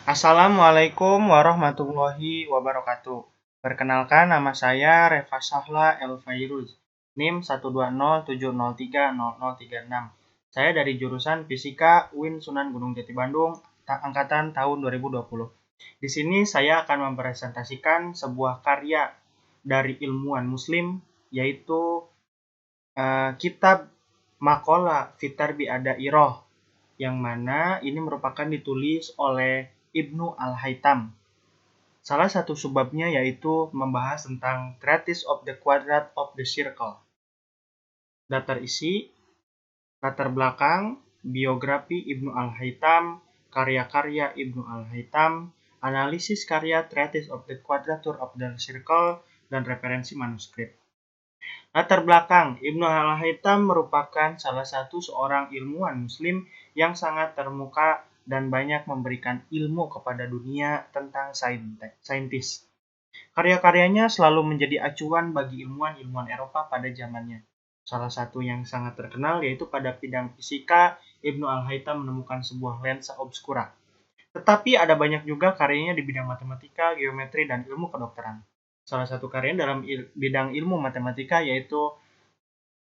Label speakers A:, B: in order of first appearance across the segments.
A: Assalamualaikum warahmatullahi wabarakatuh. Perkenalkan, nama saya Reva Sahla El Fairuz, NIM 12070300036. Saya dari jurusan Fisika UIN Sunan Gunung Jati Bandung, angkatan tahun 2020. Di sini saya akan mempresentasikan sebuah karya dari ilmuwan muslim, yaitu kitab Maqala fi Tarbi Iroh, yang mana ini merupakan ditulis oleh Ibnu Al-Haytham. Salah satu subbabnya yaitu membahas tentang Treatise of the Quadrat of the Circle. Daftar isi, latar belakang, biografi Ibnu Al-Haytham, karya-karya Ibnu Al-Haytham, analisis karya Treatise of the Quadrature of the Circle, dan referensi manuskrip. Latar belakang, Ibnu Al-Haytham merupakan salah satu seorang ilmuwan muslim yang sangat terkemuka dan banyak memberikan ilmu kepada dunia tentang saintis. Karya-karyanya selalu menjadi acuan bagi ilmuwan-ilmuwan Eropa pada zamannya. Salah satu yang sangat terkenal yaitu pada bidang fisika, Ibnu Al-Haytham menemukan sebuah lensa obscura. Tetapi ada banyak juga karyanya di bidang matematika, geometri, dan ilmu kedokteran. Salah satu karyanya dalam bidang ilmu matematika yaitu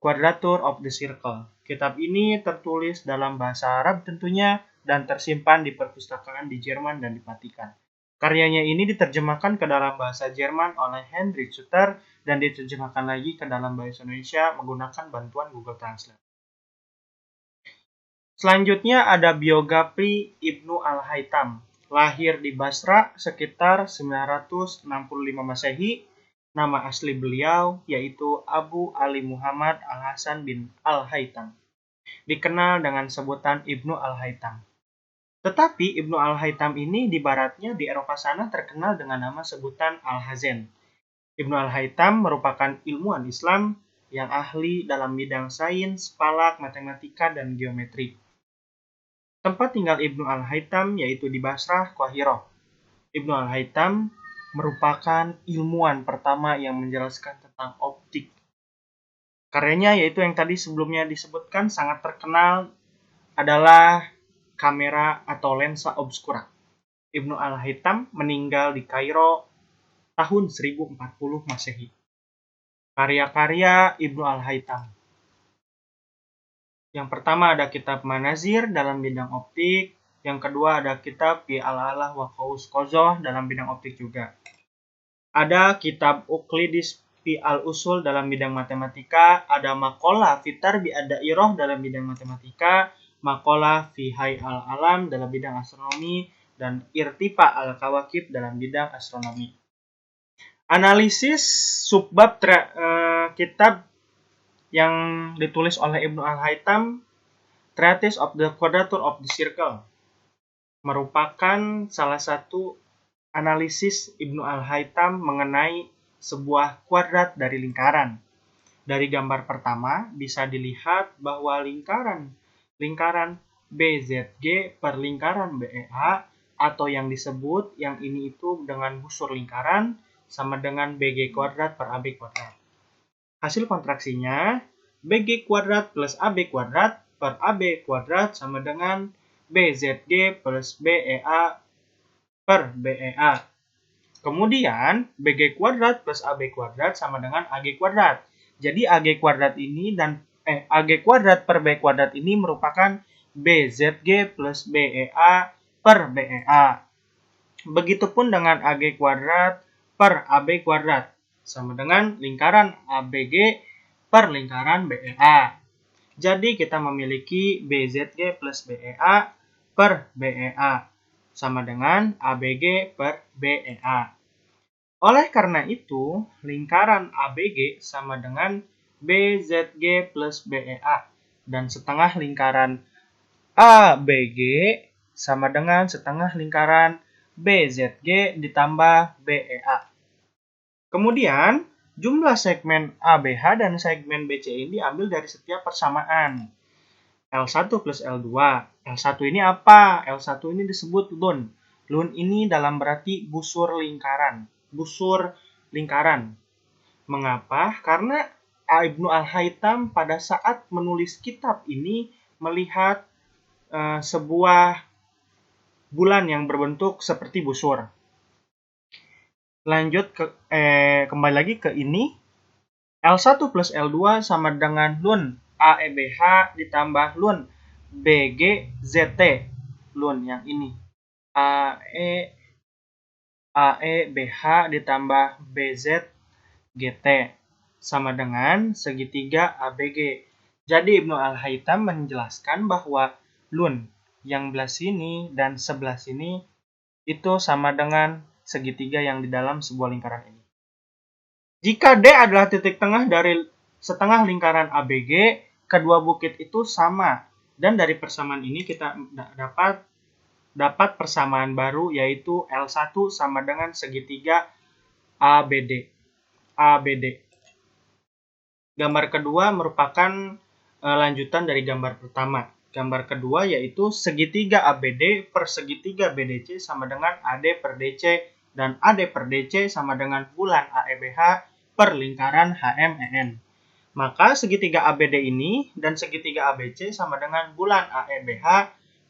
A: Quadrature of the Circle. Kitab ini tertulis dalam bahasa Arab tentunya dan tersimpan di perpustakaan di Jerman dan di Vatikan. Karyanya ini diterjemahkan ke dalam bahasa Jerman oleh Hendrik Suter dan diterjemahkan lagi ke dalam bahasa Indonesia menggunakan bantuan Google Translate. Selanjutnya ada biografi Ibnu Al-Haytham. Lahir di Basra sekitar 965 Masehi. Nama asli beliau yaitu Abu Ali Muhammad Al-Hasan bin Al-Haytham. Dikenal dengan sebutan Ibnu Al-Haytham. Tetapi Ibnu Al-Haytham ini di baratnya di Eropa sana terkenal dengan nama sebutan Al-Hazen. Ibnu Al-Haytham merupakan ilmuwan Islam yang ahli dalam bidang sains, falak, matematika, dan geometri. Tempat tinggal Ibnu Al-Haytham yaitu di Basrah, Qaahirah. Ibnu Al-Haytham merupakan ilmuwan pertama yang menjelaskan tentang optik. Karyanya yaitu yang tadi sebelumnya disebutkan sangat terkenal adalah kamera atau lensa obscura. Ibnu Al-Haytham meninggal di Kairo tahun 1040 Masehi. Karya-karya Ibnu Al-Haytham. Yang pertama ada kitab Manazir dalam bidang optik. Yang kedua ada kitab Fi Al-Alah wa Qaus Qazoh dalam bidang optik juga. Ada kitab Uqlidis Fi Al-Usul dalam bidang matematika. Ada Maqala fi Tarbi Iroh dalam bidang matematika. Maqala fi Hay Al-Alam dalam bidang astronomi. Dan Irtifa Al-Kawakib dalam bidang astronomi. Analisis subbab kitab yang ditulis oleh Ibnu Al-Haytham, Treatise of the Quadrature of the Circle, merupakan salah satu analisis Ibnu Al-Haytham mengenai sebuah kuadrat dari lingkaran. Dari gambar pertama bisa dilihat bahwa lingkaran BZG per lingkaran BEA atau yang disebut yang ini itu dengan busur lingkaran sama dengan BG kuadrat per AB kuadrat. Hasil kontraksinya BG kuadrat plus AB kuadrat per AB kuadrat sama dengan BZG plus BEA per BEA. Kemudian BG kuadrat plus AB kuadrat sama dengan AG kuadrat. Jadi AG kuadrat ini AG kuadrat per B kuadrat ini merupakan BZG plus BEA per BEA. Begitupun dengan AG kuadrat per AB kuadrat sama dengan lingkaran ABG per lingkaran BEA. Jadi kita memiliki BZG plus BEA per BEA sama dengan ABG per BEA. Oleh karena itu, lingkaran ABG sama dengan BZG plus BEA dan setengah lingkaran ABG sama dengan setengah lingkaran BZG ditambah BEA. Kemudian, jumlah segmen ABH dan segmen BC ini diambil dari setiap persamaan. L1 plus L2. L1 ini apa? L1 ini disebut lun. Lun ini dalam berarti busur lingkaran. Busur lingkaran. Mengapa? Karena Ibnu Al-Haytham pada saat menulis kitab ini melihat sebuah bulan yang berbentuk seperti busur. Lanjut kembali lagi ke ini. L1 plus L2 sama dengan Lun AEBH ditambah Lun BGZT. Lun yang ini. AEBH ditambah BZGT sama dengan segitiga ABG. Jadi Ibnu Al-Haytham menjelaskan bahwa Lun yang belah sini dan sebelah sini itu sama dengan segitiga yang di dalam sebuah lingkaran ini. Jika D adalah titik tengah dari setengah lingkaran ABG, kedua bukit itu sama. Dan dari persamaan ini kita dapat persamaan baru, yaitu L1 sama dengan segitiga ABD. Gambar kedua merupakan lanjutan dari gambar pertama. Gambar kedua yaitu segitiga ABD per segitiga BDC sama dengan AD per DC, dan AD per DC sama dengan bulan AEBH per lingkaran HMEN. Maka segitiga ABD ini dan segitiga ABC sama dengan bulan AEBH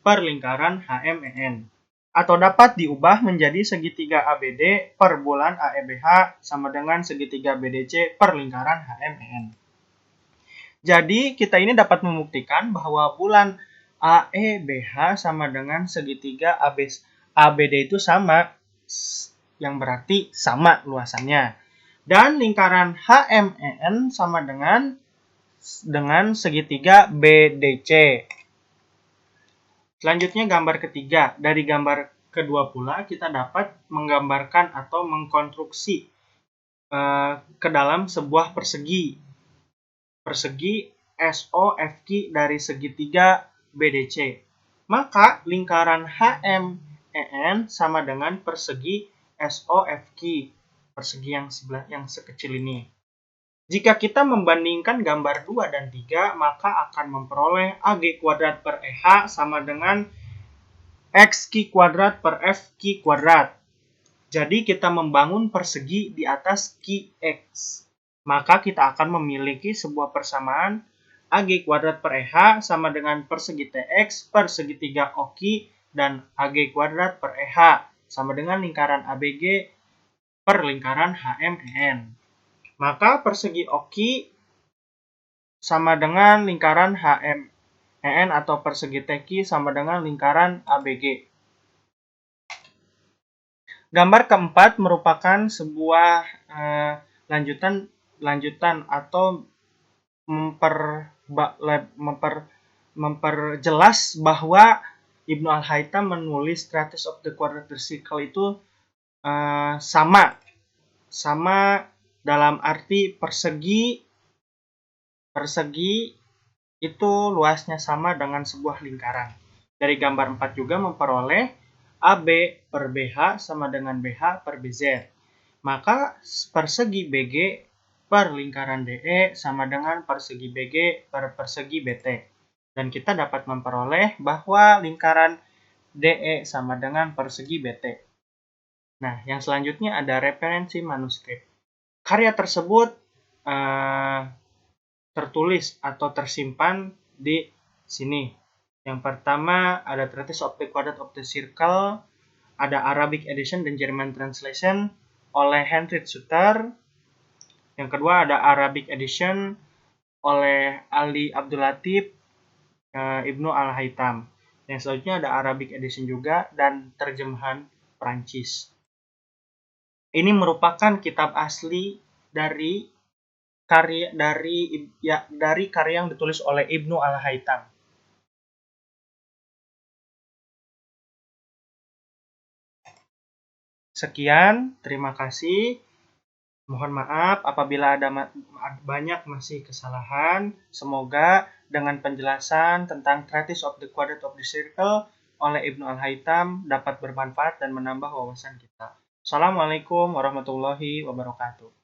A: per lingkaran HMEN. Atau dapat diubah menjadi segitiga ABD per bulan AEBH sama dengan segitiga BDC per lingkaran HMEN. Jadi kita ini dapat membuktikan bahwa bulan AEBH sama dengan segitiga ABD itu sama, yang berarti sama luasannya. Dan lingkaran HMEN sama dengan segitiga BDC. Selanjutnya gambar ketiga. Dari gambar kedua pula kita dapat menggambarkan atau mengkonstruksi ke dalam sebuah persegi SOFQ dari segitiga BDC. Maka lingkaran HMEN sama dengan persegi SOFQ, persegi yang sekecil ini. Jika kita membandingkan gambar 2 dan 3, maka akan memperoleh AG kuadrat per EH sama dengan XQ kuadrat per FQ kuadrat. Jadi kita membangun persegi di atas QX. Maka kita akan memiliki sebuah persamaan AG kuadrat per EH sama dengan persegi TX per segitiga OQ dan AG kuadrat per EH sama dengan lingkaran ABG per lingkaran HMEN. Maka persegi OQ sama dengan lingkaran HMEN atau persegi TQ sama dengan lingkaran ABG. Gambar keempat merupakan sebuah lanjutan atau memperjelas bahwa Ibnu Al-Haytham menulis Treatise of the Quadratic Circle itu sama dalam arti persegi itu luasnya sama dengan sebuah lingkaran. Dari gambar 4 juga memperoleh AB per BH sama dengan BH per BZ. Maka persegi BG per lingkaran DE sama dengan persegi BG per persegi BT. Dan kita dapat memperoleh bahwa lingkaran DE sama dengan persegi BT. Nah, yang selanjutnya ada referensi manuskrip. Karya tersebut tertulis atau tersimpan di sini. Yang pertama ada Treatise of the Quadratic of the Circle, ada Arabic edition dan German translation oleh Heinrich Suter. Yang kedua ada Arabic edition oleh Ali Abdul Latif Ibnu Al-Haytham. Yang selanjutnya ada Arabic edition juga dan terjemahan Prancis. Ini merupakan kitab asli dari karya yang ditulis oleh Ibnu Al-Haytham. Sekian, terima kasih. Mohon maaf apabila ada banyak masih kesalahan. Semoga dengan penjelasan tentang Treatise of the Quadratic of the Circle oleh Ibnu Al-Haytham dapat bermanfaat dan menambah wawasan kita. Assalamualaikum warahmatullahi wabarakatuh.